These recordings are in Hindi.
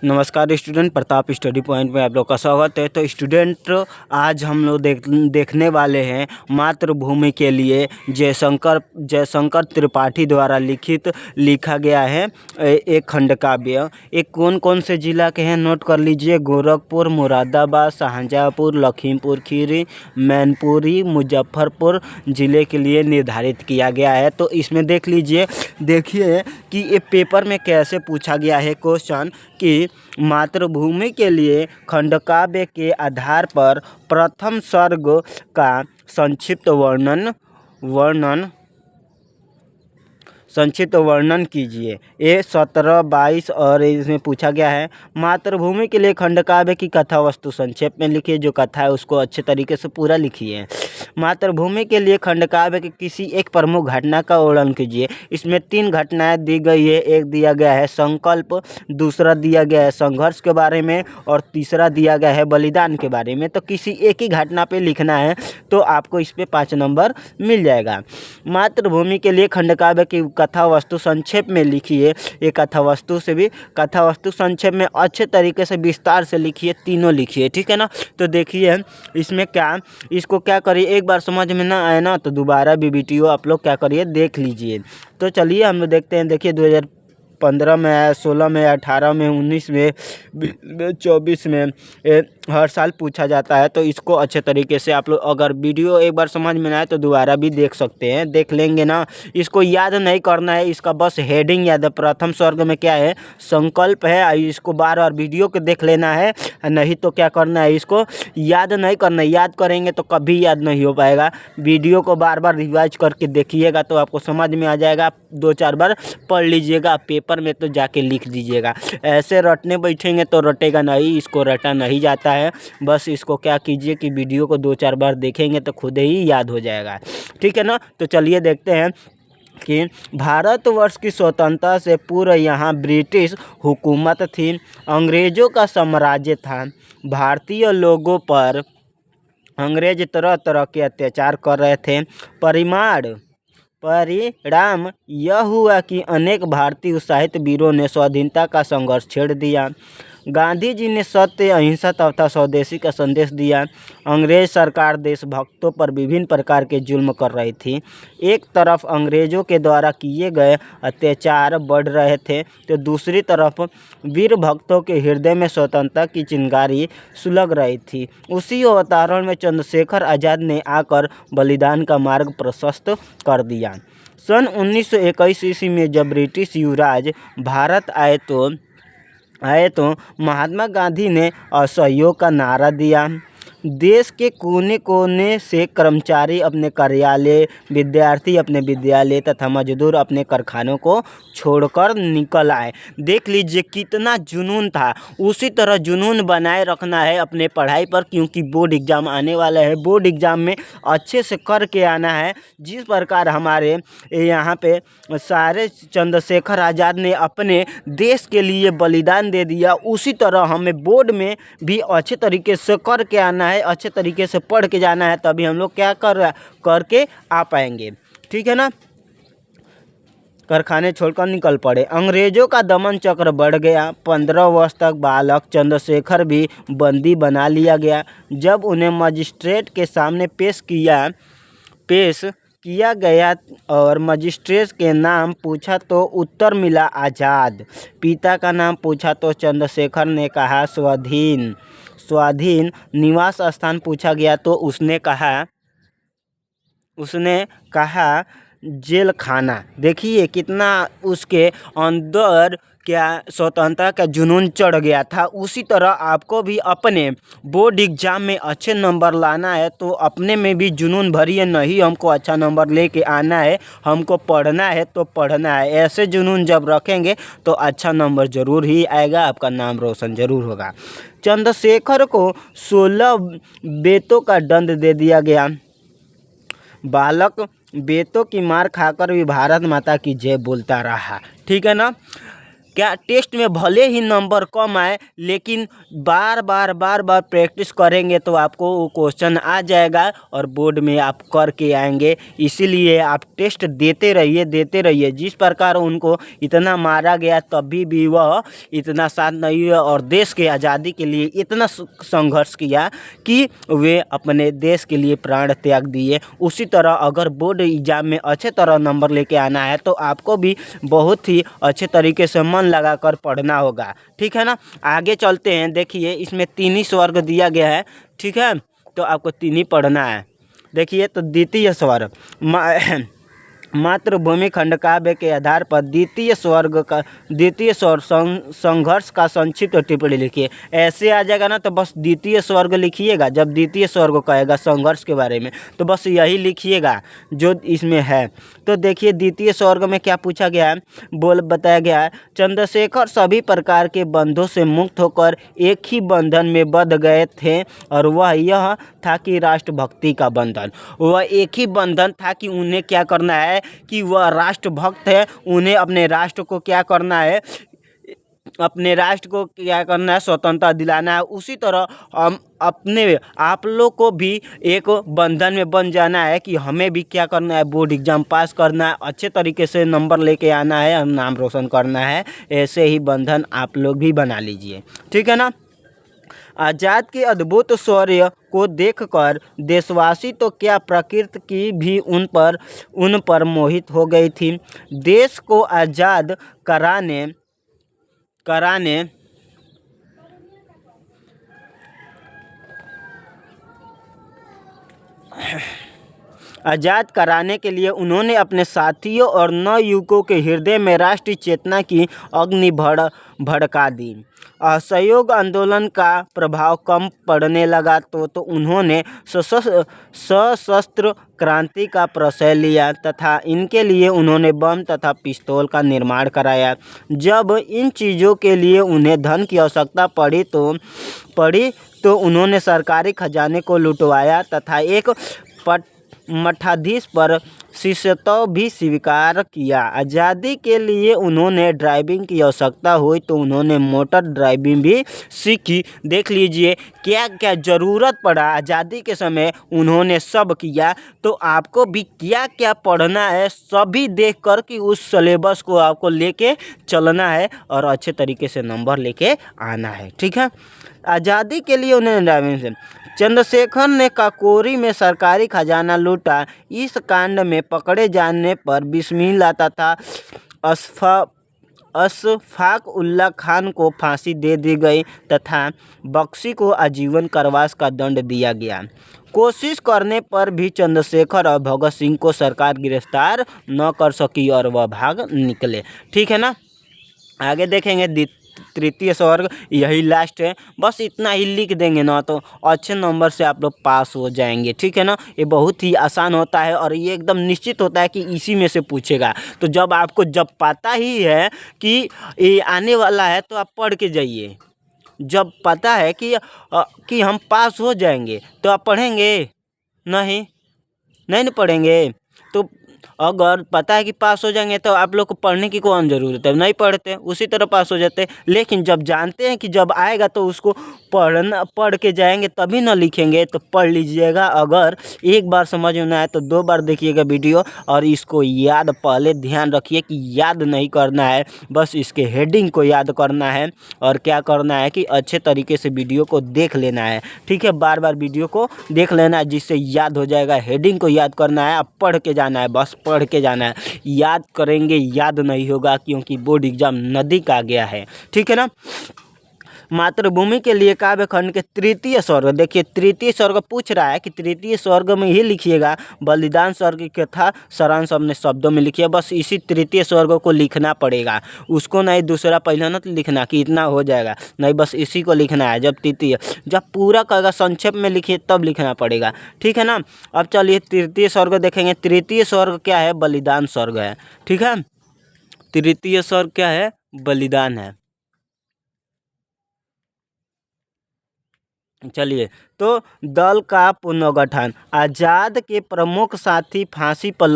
नमस्कार स्टूडेंट, प्रताप स्टडी पॉइंट में आप लोग का स्वागत है। तो स्टूडेंट, आज हम लोग देखने वाले हैं मातृभूमि के लिए जयशंकर त्रिपाठी द्वारा लिखा गया है एक खंड काव्य। एक कौन कौन से जिला के हैं नोट कर लीजिए। गोरखपुर, मुरादाबाद, शाहजहाँपुर, लखीमपुर खीरी, मैनपुरी, मुजफ्फरपुर जिले के लिए निर्धारित किया गया है। तो इसमें देख लीजिए, देखिए कि ये पेपर में कैसे पूछा गया है क्वेश्चन कि मातृभूमि के लिए खंडकाव्य के आधार पर प्रथम सर्ग का संक्षिप्त वर्णन कीजिए। ये 17, 22 और इसमें पूछा गया है मातृभूमि के लिए खंडकाव्य की कथा वस्तु संक्षेप में लिखिए। जो कथा है उसको अच्छे तरीके से पूरा लिखिए। मातृभूमि के लिए खंडकाव्य की किसी एक प्रमुख घटना का वर्णन कीजिए। इसमें 3 घटनाएं दी गई है। एक दिया गया है संकल्प, दूसरा दिया गया है संघर्ष के बारे में और तीसरा दिया गया है बलिदान के बारे में। तो किसी एक ही घटना पे लिखना है तो आपको इस पे 5 नंबर मिल जाएगा। मातृभूमि के लिए खंडकाव्य की कथा वस्तु संक्षेप में लिखिए। ये कथा वस्तु संक्षेप में अच्छे तरीके से विस्तार से लिखिए, तीनों लिखिए, ठीक है ना। तो देखिए इसमें इसको क्या करिए, एक बार समझ में ना आए ना तो दोबारा भी वीडियो आप लोग क्या करिए, देख लीजिए। तो चलिए हम लोग देखते हैं। देखिए 2015 में आया, 16 में, 18 में, 19 में, 24 में हर साल पूछा जाता है। तो इसको अच्छे तरीके से आप लोग अगर वीडियो एक बार समझ में ना आए तो दोबारा भी देख सकते हैं, देख लेंगे ना। इसको याद नहीं करना है, इसका बस हेडिंग याद है। प्रथम स्वर्ग में क्या है, संकल्प है। इसको बार बार वीडियो को देख लेना है, नहीं तो क्या करना है, इसको याद नहीं करना है। याद करेंगे तो कभी याद नहीं हो पाएगा। वीडियो को बार बार रिवाइज करके देखिएगा तो आपको समझ में आ जाएगा। 2-4 बार पढ़ लीजिएगा, पेपर में तो जाके लिख दीजिएगा। ऐसे रटने बैठेंगे तो रटेगा नहीं, इसको रटा नहीं जाता है। बस इसको क्या कीजिए कि वीडियो को 2-4 बार देखेंगे तो खुद ही याद हो जाएगा, ठीक है ना। तो चलिए देखते हैं कि भारतवर्ष की स्वतंत्रता से पूर्व यहाँ ब्रिटिश हुकूमत थी, अंग्रेज़ों का साम्राज्य था। भारतीय लोगों पर अंग्रेज तरह तरह के अत्याचार कर रहे थे। परिणाम यह हुआ कि अनेक भारतीय उत्साहित वीरों ने स्वाधीनता का संघर्ष छेड़ दिया। गांधी जी ने सत्य, अहिंसा तथा स्वदेशी का संदेश दिया। अंग्रेज सरकार देशभक्तों पर विभिन्न प्रकार के जुल्म कर रही थी। एक तरफ अंग्रेज़ों के द्वारा किए गए अत्याचार बढ़ रहे थे तो दूसरी तरफ वीर भक्तों के हृदय में स्वतंत्रता की चिंगारी सुलग रही थी। उसी वातावरण में चंद्रशेखर आज़ाद ने आकर बलिदान का मार्ग प्रशस्त कर दिया। सन 1921 ईस्वी में जब ब्रिटिश युवराज भारत आए तो महात्मा गांधी ने असहयोग का नारा दिया। देश के कोने कोने से कर्मचारी अपने कार्यालय, विद्यार्थी अपने विद्यालय तथा मजदूर अपने कारखानों को छोड़कर निकल आए। देख लीजिए कितना जुनून था। उसी तरह जुनून बनाए रखना है अपने पढ़ाई पर, क्योंकि बोर्ड एग्ज़ाम आने वाला है। बोर्ड एग्ज़ाम में अच्छे से करके आना है। जिस प्रकार हमारे यहाँ पे सारे चंद्रशेखर आज़ाद ने अपने देश के लिए बलिदान दे दिया, उसी तरह हमें बोर्ड में भी अच्छे तरीके से करके आना है, अच्छे तरीके से पढ़ के जाना है, तभी हम लोग क्या करके आ पाएंगे, ठीक है ना। कारखाने छोड़कर निकल पड़े। अंग्रेजों का दमन चक्र बढ़ गया। 15 वर्ष तक बालक चंद्रशेखर भी बंदी बना लिया गया। जब उन्हें मजिस्ट्रेट के सामने पेश किया गया और मजिस्ट्रेट के नाम पूछा तो उत्तर मिला आज़ाद। पिता का नाम पूछा तो चंद्रशेखर ने कहा स्वाधीन। निवास स्थान पूछा गया तो उसने कहा जेल खाना। देखिए कितना उसके अंदर क्या स्वतंत्रता का जुनून चढ़ गया था। उसी तरह आपको भी अपने बोर्ड एग्ज़ाम में अच्छे नंबर लाना है तो अपने में भी जुनून भरिए। नहीं हमको अच्छा नंबर लेके आना है, हमको पढ़ना है तो पढ़ना है। ऐसे जुनून जब रखेंगे तो अच्छा नंबर ज़रूर ही आएगा, आपका नाम रोशन ज़रूर होगा। चंद्रशेखर को 16 बेतों का दंड दे दिया गया। बालक बेतों की मार खाकर भी भारत माता की जय बोलता रहा, ठीक है ना। क्या टेस्ट में भले ही नंबर कम आए, लेकिन बार बार प्रैक्टिस करेंगे तो आपको वो क्वेश्चन आ जाएगा और बोर्ड में आप करके आएंगे। इसीलिए आप टेस्ट देते रहिए। जिस प्रकार उनको इतना मारा गया तभी भी वह इतना साथ नहीं हुआ और देश के आज़ादी के लिए इतना संघर्ष किया कि वे अपने देश के लिए प्राण त्याग दिए। उसी तरह अगर बोर्ड एग्ज़ाम में अच्छे तरह नंबर लेके आना है तो आपको भी बहुत ही अच्छे तरीके से मन लगाकर पढ़ना होगा, ठीक है ना। आगे चलते हैं। देखिए इसमें 3 ही स्वर्ग दिया गया है, ठीक है, तो आपको 3 ही पढ़ना है। देखिए तो द्वितीय स्वर्ग, मातृभूमि खंडकाव्य के आधार पर द्वितीय स्वर्ग संघर्ष का संक्षिप्त टिप्पणी लिखिए। ऐसे आ जाएगा ना तो बस द्वितीय स्वर्ग लिखिएगा। जब द्वितीय स्वर्ग कहेगा संघर्ष के बारे में तो बस यही लिखिएगा जो इसमें है। तो देखिए द्वितीय स्वर्ग में क्या पूछा गया है, बताया गया है, चंद्रशेखर सभी प्रकार के बंधों से मुक्त होकर एक ही बंधन में बंध गए थे और वह यह था कि राष्ट्रभक्ति का बंधन। वह एक ही बंधन था कि उन्हें क्या करना है कि वह राष्ट्रभक्त है, उन्हें अपने राष्ट्र को क्या करना है, स्वतंत्रता दिलाना है। उसी तरह हम अपने आप लोग को भी एक बंधन में बन जाना है कि हमें भी क्या करना है, बोर्ड एग्जाम पास करना है, अच्छे तरीके से नंबर लेके आना है और नाम रोशन करना है। ऐसे ही बंधन आप लोग भी बना लीजिए, ठीक है ना। आज़ाद के अद्भुत शौर्य को देखकर देशवासी तो क्या प्रकृति की भी उन पर मोहित हो गई थी। देश को आज़ाद कराने आज़ाद कराने के लिए उन्होंने अपने साथियों और नवयुवकों के हृदय में राष्ट्रीय चेतना की अग्नि भड़का दी। असहयोग आंदोलन का प्रभाव कम पड़ने लगा तो उन्होंने सशस्त्र क्रांति का प्रत्यय लिया तथा इनके लिए उन्होंने बम तथा पिस्तौल का निर्माण कराया। जब इन चीज़ों के लिए उन्हें धन की आवश्यकता पड़ी तो उन्होंने सरकारी खजाने को लुटवाया तथा एक मठाधीश पर शिष्यत्व भी स्वीकार किया। आज़ादी के लिए उन्होंने ड्राइविंग की आवश्यकता हुई तो उन्होंने मोटर ड्राइविंग भी सीखी। देख लीजिए क्या क्या ज़रूरत पड़ा आज़ादी के समय, उन्होंने सब किया। तो आपको भी क्या क्या पढ़ना है सभी देख कर कि उस सिलेबस को आपको लेके चलना है और अच्छे तरीके से नंबर लेके आना है, ठीक है। आज़ादी के लिए उन्होंने ड्राइविंग से चंद्रशेखर ने काकोरी में सरकारी खजाना लूटा। इस कांड में पकड़े जाने पर बिस्मिल्लाह तथा अशफाक उल्लाह खान को फांसी दे दी गई तथा बख्शी को आजीवन कारावास का दंड दिया गया। कोशिश करने पर भी चंद्रशेखर और भगत सिंह को सरकार गिरफ्तार न कर सकी और वह भाग निकले, ठीक है ना। आगे देखेंगे तृतीय स्वर्ग, यही लास्ट है। बस इतना ही लिख देंगे ना तो अच्छे नंबर से आप लोग पास हो जाएंगे, ठीक है ना। ये बहुत ही आसान होता है और ये एकदम निश्चित होता है कि इसी में से पूछेगा। तो जब पता ही है कि ये आने वाला है तो आप पढ़ के जाइए। जब पता है कि हम पास हो जाएंगे तो आप पढ़ेंगे नहीं ना पढ़ेंगे। तो अगर पता है कि पास हो जाएंगे तो आप लोग को पढ़ने की कौन ज़रूरत है, नहीं पढ़ते, उसी तरह पास हो जाते। लेकिन जब जानते हैं कि जब आएगा तो उसको पढ़ के जाएंगे तभी ना लिखेंगे। तो पढ़ लीजिएगा। अगर एक बार समझ में ना आए तो 2 बार देखिएगा वीडियो और इसको याद, पहले ध्यान रखिए कि याद नहीं करना है, बस इसके हेडिंग को याद करना है और क्या करना है कि अच्छे तरीके से वीडियो को देख लेना है, ठीक है। बार बार वीडियो को देख लेना है जिससे याद हो जाएगा। हेडिंग को याद करना है, अब पढ़ के जाना है, बस पढ़ के जाना है। याद करेंगे याद नहीं होगा क्योंकि बोर्ड एग्जाम नज़दीक आ गया है, ठीक है ना। मातृभूमि के लिए काव्य खंड के तृतीय स्वर्ग, देखिए तृतीय स्वर्ग पूछ रहा है कि तृतीय स्वर्ग में ही लिखिएगा। बलिदान स्वर्ग की कथा सारांश अपने शब्दों में लिखिए। बस इसी तृतीय स्वर्ग को लिखना पड़ेगा, उसको नहीं दूसरा पहला ना लिखना कि इतना हो जाएगा, नहीं बस इसी को लिखना है। जब पूरा कहेगा संक्षेप में लिखिए तब लिखना पड़ेगा, ठीक है ना। अब चलिए तृतीय स्वर्ग देखेंगे। तृतीय स्वर्ग क्या है, बलिदान स्वर्ग है, ठीक है। तृतीय स्वर्ग क्या है, बलिदान है। चलिए, तो दल का पुनर्गठन। आज़ाद के प्रमुख साथी फांसी पर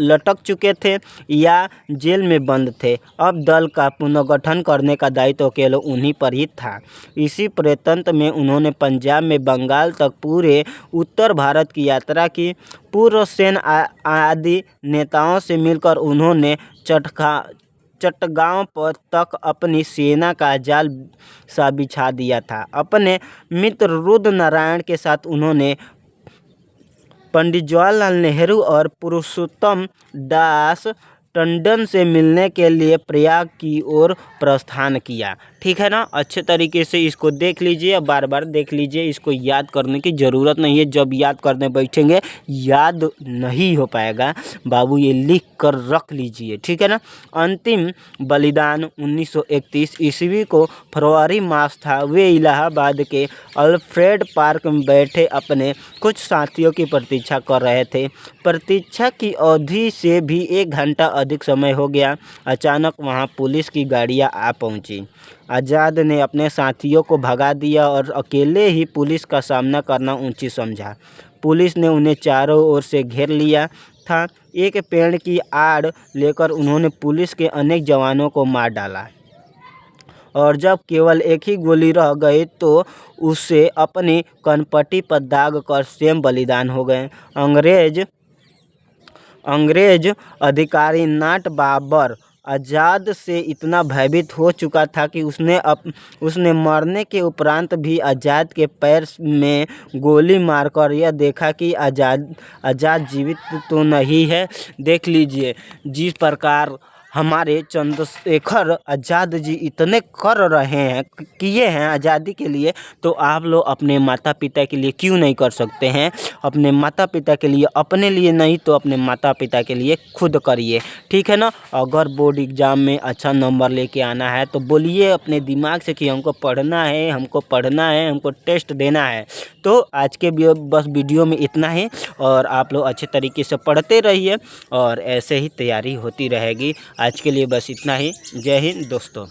लटक चुके थे या जेल में बंद थे। अब दल का पुनर्गठन करने का दायित्व केवल उन्हीं पर ही था। इसी प्रयत्न में उन्होंने पंजाब में बंगाल तक पूरे उत्तर भारत की यात्रा की। पूर्व सेन आदि नेताओं से मिलकर उन्होंने चटगांव पर तक अपनी सेना का जाल सा बिछा दिया था। अपने मित्र रुद्रनारायण के साथ उन्होंने पंडित जवाहरलाल नेहरू और पुरुषोत्तम दास टंडन से मिलने के लिए प्रयाग की ओर प्रस्थान किया। ठीक है ना, अच्छे तरीके से इसको देख लीजिए, बार बार देख लीजिए, इसको याद करने की ज़रूरत नहीं है। जब याद करने बैठेंगे याद नहीं हो पाएगा बाबू, ये लिख कर रख लीजिए। ठीक है ना। अंतिम बलिदान 1931 ईस्वी को फरवरी मास था। वे इलाहाबाद के अल्फ्रेड पार्क में बैठे अपने कुछ साथियों की प्रतीक्षा कर रहे थे। प्रतीक्षा की अवधि से भी 1 घंटा अधिक समय हो गया। अचानक वहां पुलिस की गाड़ियां आ पहुंची। आज़ाद ने अपने साथियों को भगा दिया और अकेले ही पुलिस का सामना करना उचित समझा। पुलिस ने उन्हें चारों ओर से घेर लिया था। एक पेड़ की आड़ लेकर उन्होंने पुलिस के अनेक जवानों को मार डाला और जब केवल एक ही गोली रह गई तो उसे अपनी कनपट्टी पर दाग कर स्वयं बलिदान हो गए। अंग्रेज अधिकारी नॉट बाबर आज़ाद से इतना भयभीत हो चुका था कि उसने मरने के उपरांत भी आज़ाद के पैर में गोली मारकर यह देखा कि आज़ाद जीवित तो नहीं है। देख लीजिए, जिस प्रकार हमारे चंद्रशेखर आज़ाद जी इतने कर रहे हैं, किए हैं आज़ादी के लिए, तो आप लोग अपने माता पिता के लिए क्यों नहीं कर सकते हैं। अपने माता पिता के लिए, अपने लिए नहीं तो अपने माता पिता के लिए खुद करिए। ठीक है ना। अगर बोर्ड एग्ज़ाम में अच्छा नंबर लेके आना है तो बोलिए अपने दिमाग से कि हमको पढ़ना है, हमको टेस्ट देना है। तो आज के बस वीडियो में इतना ही, और आप लोग अच्छे तरीके से पढ़ते रहिए और ऐसे ही तैयारी होती रहेगी। आज के लिए बस इतना ही। जय हिंद दोस्तों।